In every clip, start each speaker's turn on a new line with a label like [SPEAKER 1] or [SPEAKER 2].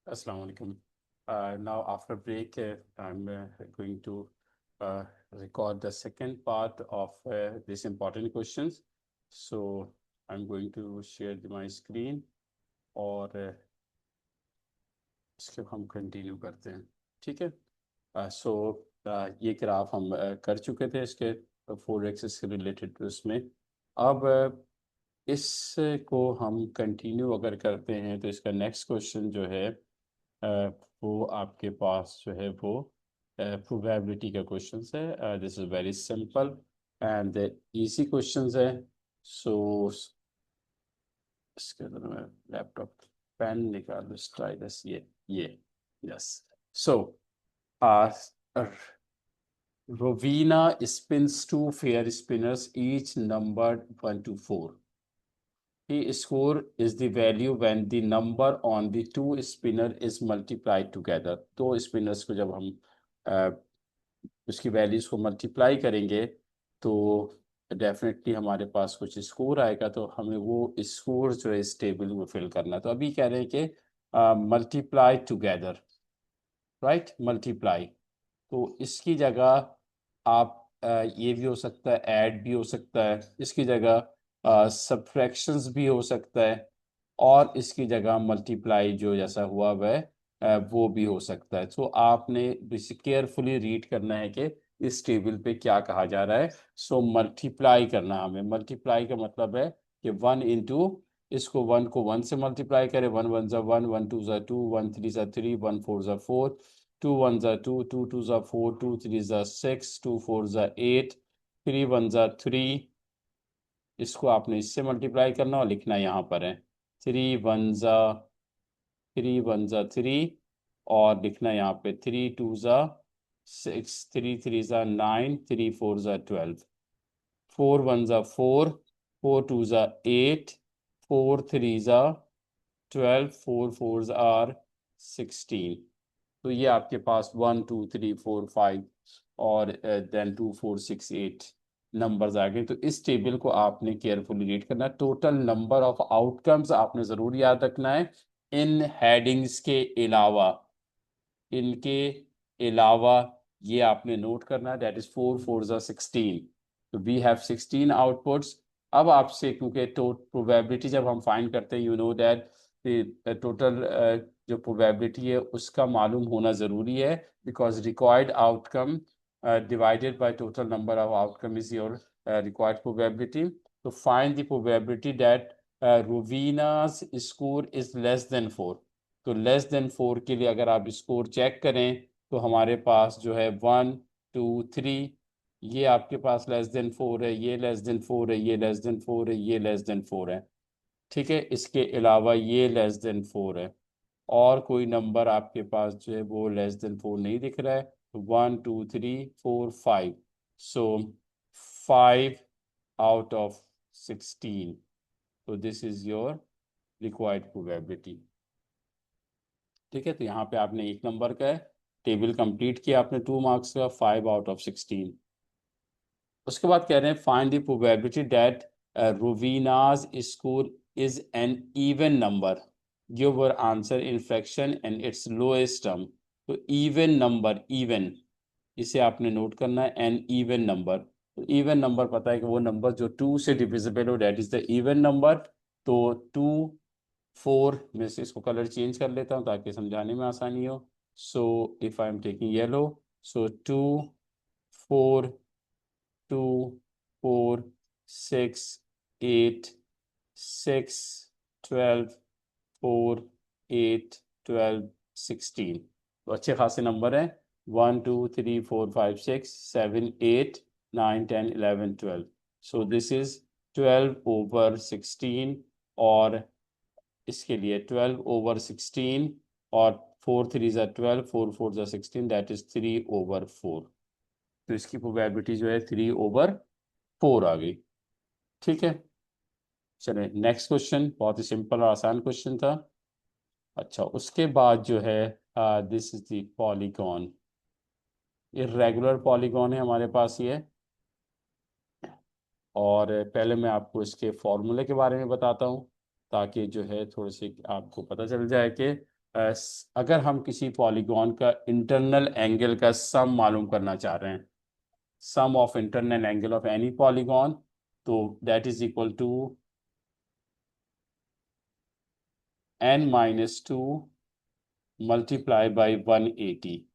[SPEAKER 1] Assalamu alaikum. Now, after break, I'm going to uh, record the second part of this important questions. So, I'm going to share my screen और इसके हम continue करते हैं, ठीक है। सो ये graph हम कर चुके थे इसके फोर एक्सिस से रिलेटेड उसमें। अब इसको हम कंटिन्यू अगर करते हैं तो इसका नेक्स्ट क्वेश्चन जो है अ, वो आपके पास जो है वो प्रोबेबिलिटी का क्वेश्चन है। This is very simple and easy question है। सो इसके अंदर मैं लैपटॉप पेन निकाल स्टाइलस ये yes. So Rovina spins two fair spinners, each numbered 1 to 4. His score is the value when the number on the two spinner is multiplied together. दो spinners को जब हम उसकी वैल्यूज को मल्टीप्लाई करेंगे तो डेफिनेटली हमारे पास कुछ स्कोर आएगा, तो हमें वो स्कोर जो है इस टेबल में फिल करना। तो अभी कह रहे हैं कि मल्टीप्लाई टुगेदर, राइट, मल्टीप्लाई। तो इसकी जगह आप ये भी हो सकता है, ऐड भी हो सकता है, इसकी जगह सब्ट्रैक्शंस भी हो सकता है, और इसकी जगह मल्टीप्लाई जो जैसा हुआ वह वो भी हो सकता है। तो आपने केयरफुली रीड करना है कि इस टेबल पे क्या कहा जा रहा है। सो मल्टीप्लाई करना, हमें मल्टीप्लाई का मतलब है कि वन इंटू, इसको वन को वन से मल्टीप्लाई करें, वन वन ज़ा वन, वन टू ज़ा टू, वन थ्री ज़ा थ्री, वन फोर ज़ा फोर, टू वन ज़ा टू, टू टू ज़ा फोर, टू थ्री ज़ा सिक्स, टू फोर ज़ा एट, थ्री वन ज़ा थ्री। इसको आपने इससे मल्टीप्लाई करना और लिखना यहाँ पर है थ्री वन ज़ा थ्री, और लिखना यहाँ पे थ्री टू ज़ा सिक्स, थ्री थ्री ज़ा नाइन, थ्री फोर ज़ा ट्वेल्व, फोर वन ज़ा फोर, फोर टू ज़ा एट, फोर थ्री ज़ा twelve, four four are sixteen. तो ये आपके पास one two three four five और then two four six eight numbers आ गए। तो इस टेबल को आपने केयरफुली रीड करना है। टोटल नंबर ऑफ आउटकम्स आपने जरूर याद रखना है इन हेडिंग्स के अलावा, इनके अलावा ये आपने नोट करना है। दैट इज फोर फोर ज़ा सिक्सटीन। तो वी हैव 16 आउटपुट्स। अब आपसे, क्योंकि प्रोबेबिलिटी जब हम फाइंड करते हैं, यू नो दैट टोटल जो प्रोबेबिलिटी है उसका मालूम होना ज़रूरी है, because required outcome divided by total number of outcome is your required probability. तो find the probability that Rovina's score is less than 4। तो लेस देन 4 के लिए अगर आप स्कोर चेक करें तो हमारे पास जो है वन टू थ्री, ये आपके पास लेस देन 4 है, ये लेस देन 4 है, ये लेस देन 4 है, ये लेस देन 4 है, ठीक है। इसके अलावा ये लेस देन 4 है, और कोई नंबर आपके पास जो है वो लेस देन 4 नहीं दिख रहा है। One two three four five, so five out of 16। तो this is your required probability, ठीक है। तो यहाँ पे आपने एक नंबर का है, टेबल कंप्लीट किया आपने, 2 मार्क्स का, 5 आउट ऑफ 16। उसके बाद कह रहे हैं find the probability that Ruvina's score is an even number, give your answer in fraction and its lowest term. तो इवन नंबर, इवन, इसे आपने नोट करना है, एन इवन नंबर। तो इवन नंबर पता है कि वो नंबर जो टू से डिविजिबल हो, that is the even number. तो टू फोर में से इसको कलर चेंज कर लेता हूँ ताकि समझाने में आसानी हो। So if I am taking yellow, so two four, two four six eight, six twelve, four eight twelve sixteen. तो अच्छे खासे नंबर हैं, one two three four five six seven eight nine ten eleven twelve. So this is 12/16, और इसके लिए 12/16, और four three ज़ा 12, four four ज़ा 16, दैट इज 3/4। तो इसकी प्रोबेबिलिटी जो है 3/4 आ गई, ठीक है। चलिए नेक्स्ट क्वेश्चन, बहुत ही सिंपल और आसान क्वेश्चन था। अच्छा, उसके बाद जो है this is the polygon, irregular polygon है हमारे पास ये। और पहले मैं आपको इसके फॉर्मूले के बारे में बताता हूँ ताकि जो है थोड़ी सी आपको पता चल जाए कि अगर हम किसी पॉलीगॉन का इंटरनल एंगल का सम मालूम करना चाह रहे हैं, sum of internal angle of any polygon, तो that is equal to n-2 multiply by 180।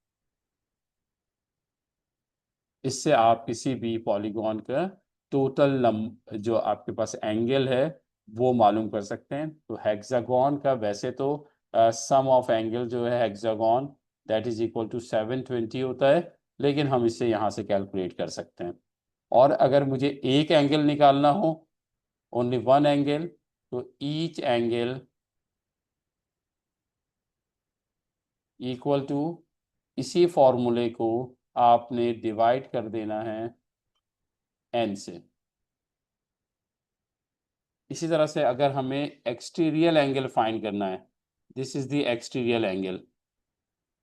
[SPEAKER 1] इससे आप किसी भी पॉलीगॉन का टोटल जो आपके पास एंगल है वो मालूम कर सकते हैं। तो हेक्सागोन का वैसे तो सम ऑफ एंगल जो है hexagon that is equal to 720 होता है, लेकिन हम इसे यहाँ से कैलकुलेट कर सकते हैं। और अगर मुझे एक एंगल निकालना हो, ओनली वन एंगल, तो ईच एंगल इक्वल टू, इसी फॉर्मूले को आपने डिवाइड कर देना है n से। इसी तरह से अगर हमें एक्सटीरियल एंगल फाइंड करना है, this is the exterior angle,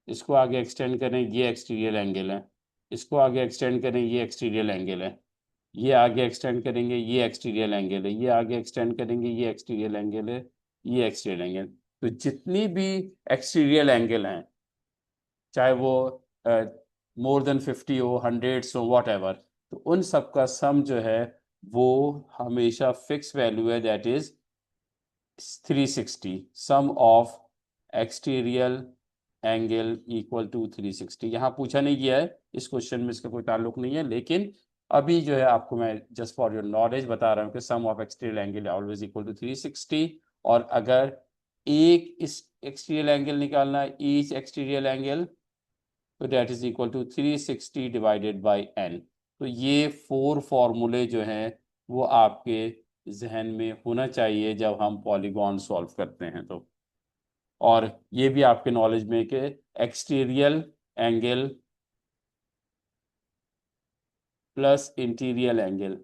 [SPEAKER 1] इसको आगे एक्सटेंड करें, ये एक्सटीरियल एंगल है, इसको आगे एक्सटेंड करें, ये एक्सटीरियल एंगल है, ये आगे एक्सटेंड करेंगे, ये एक्सटीरियल एंगल है, ये आगे एक्सटेंड करेंगे, ये एक्सटीरियल एंगल है, ये एक्सटीरियल एंगल। तो जितनी भी एक्सटीरियल एंगल हैं, चाहे वो मोर देन 50 हो, हंड्रेड्स हो, वॉट एवर, तो उन सब का सम जो है वो हमेशा फिक्स वैल्यू है, that is 360। Sum of exterior angle equal to 360। यहाँ पूछा नहीं गया है, इस क्वेश्चन में इसका कोई ताल्लुक नहीं है, लेकिन अभी जो है आपको मैं जस्ट फॉर योर नॉलेज बता रहा हूँ कि sum of exterior angle always equal to 360। और अगर एक इस एक्सटीरियल एंगल निकालना है, ईच एक्सटीरियल एंगल, तो that is equal to 360 divided by n। तो ये 4 फॉर्मूले जो हैं वो आपके जहन में होना चाहिए जब हम पॉलीगॉन सॉल्व करते हैं। तो और ये भी आपके नॉलेज में कि exterior angle plus interior angle,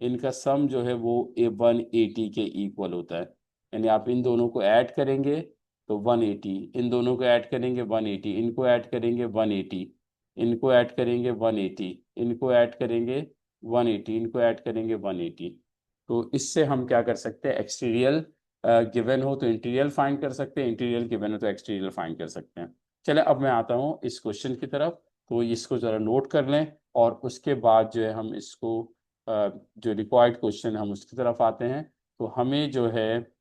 [SPEAKER 1] इनका सम जो है वो 180 के इक्वल होता है। यानी आप इन दोनों को ऐड करेंगे तो 180, इन दोनों को ऐड करेंगे 180, इनको ऐड करेंगे 180, इनको ऐड करेंगे 180, इनको ऐड करेंगे 180, इनको ऐड करेंगे 180। तो इससे हम क्या कर सकते हैं, एक्सटीरियल गिवन हो तो इंटीरियल फाइंड कर सकते हैं, इंटीरियल गिवन हो तो एक्सटीरियल फाइंड कर सकते हैं। चले अब मैं आता हूँ इस क्वेश्चन की तरफ, तो इसको ज़रा नोट कर लें और उसके बाद जो है हम इसको जो रिक्वायर्ड क्वेश्चन हम उसकी तरफ आते हैं। तो हमें जो है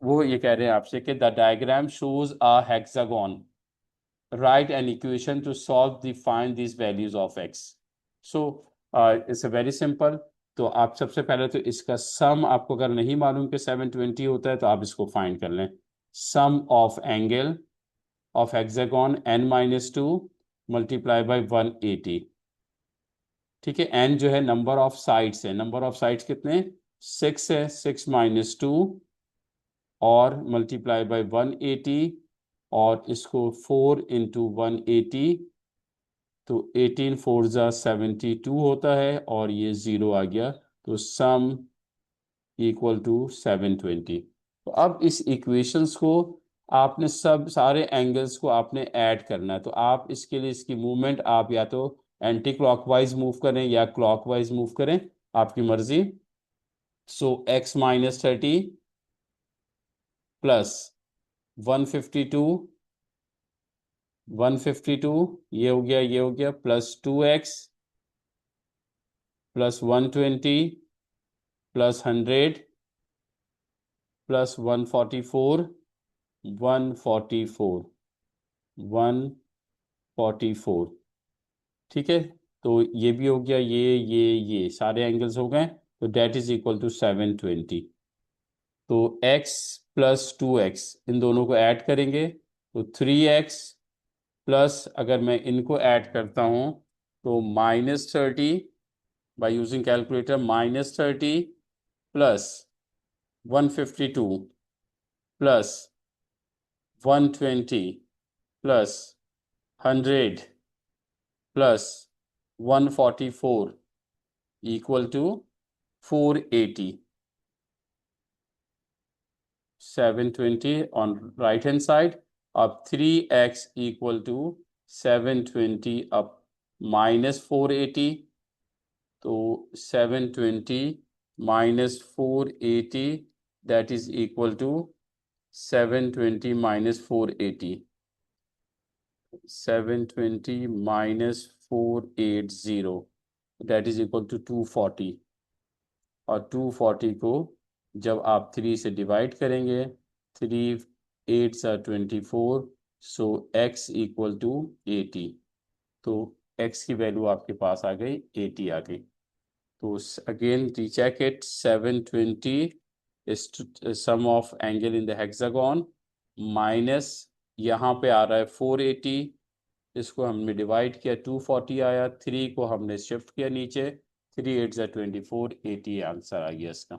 [SPEAKER 1] वो ये कह रहे हैं आपसे कि the diagram shows a hexagon, right an equation two solve the find this values of x. So it's very simple. तो आप सबसे पहले तो इसका सम आपको अगर नहीं मालूम कि 720 होता है तो आप इसको फाइंड कर लें। Sum of angle of hexagon n-2 multiply by 180। ठीक है, एन जो है नंबर ऑफ साइड्स है, नंबर ऑफ साइड्स कितने, 6 है, 6-2 और मल्टीप्लाई बाई 180, और इसको 4 इंटू 180, तो 18×4=72 होता है और ये 0 आ गया, तो सम इक्वल टू 720। तो अब इस इक्वेशंस को आपने सब सारे एंगल्स को आपने ऐड करना है। तो आप इसके लिए इसकी मूवमेंट आप या तो एंटी क्लॉकवाइज मूव करें या क्लॉकवाइज मूव करें, आपकी मर्जी। सो x-30 प्लस 152, 152 ये हो गया, ये हो गया, plus 2x plus 120 plus 100 plus 144, 144, 144। ठीक है, तो ये भी हो गया, ये सारे एंगल्स हो गए, तो डेट इज इक्वल टू 720। तो x प्लस 2x इन दोनों को ऐड करेंगे तो 3x, प्लस अगर मैं इनको ऐड करता हूं तो -30 by using calculator, -30 plus 152 plus 120 plus 100 plus 144 equal to 480। 720 on right hand side। अब 3x इक्वल टू 720 अब -480, तो 720 -480 that is equal to 720 minus 480, 720 minus 480, that is equal to 240, और 240 को जब आप 3 से डिवाइड करेंगे, 3 8 सा 24, सो x इक्वल टू 80, तो x की वैल्यू आपके पास आ गई 80 आ गई। तो again recheck it, 720 is sum of angle in the hexagon minus यहाँ पे आ रहा है 480, इसको हमने डिवाइड किया 240 आया, 3 को हमने शिफ्ट किया नीचे, 3 8 सा 24, 80 आंसर आ गया इसका।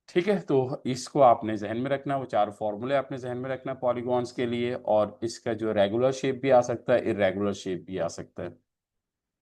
[SPEAKER 1] ठीक है, तो इसको आपने जहन में रखना, वो 4 फॉर्मूले आपने जहन में रखना पॉलीगॉन्स के लिए, और इसका जो रेगुलर शेप भी आ सकता है, इरेगुलर शेप भी आ सकता है।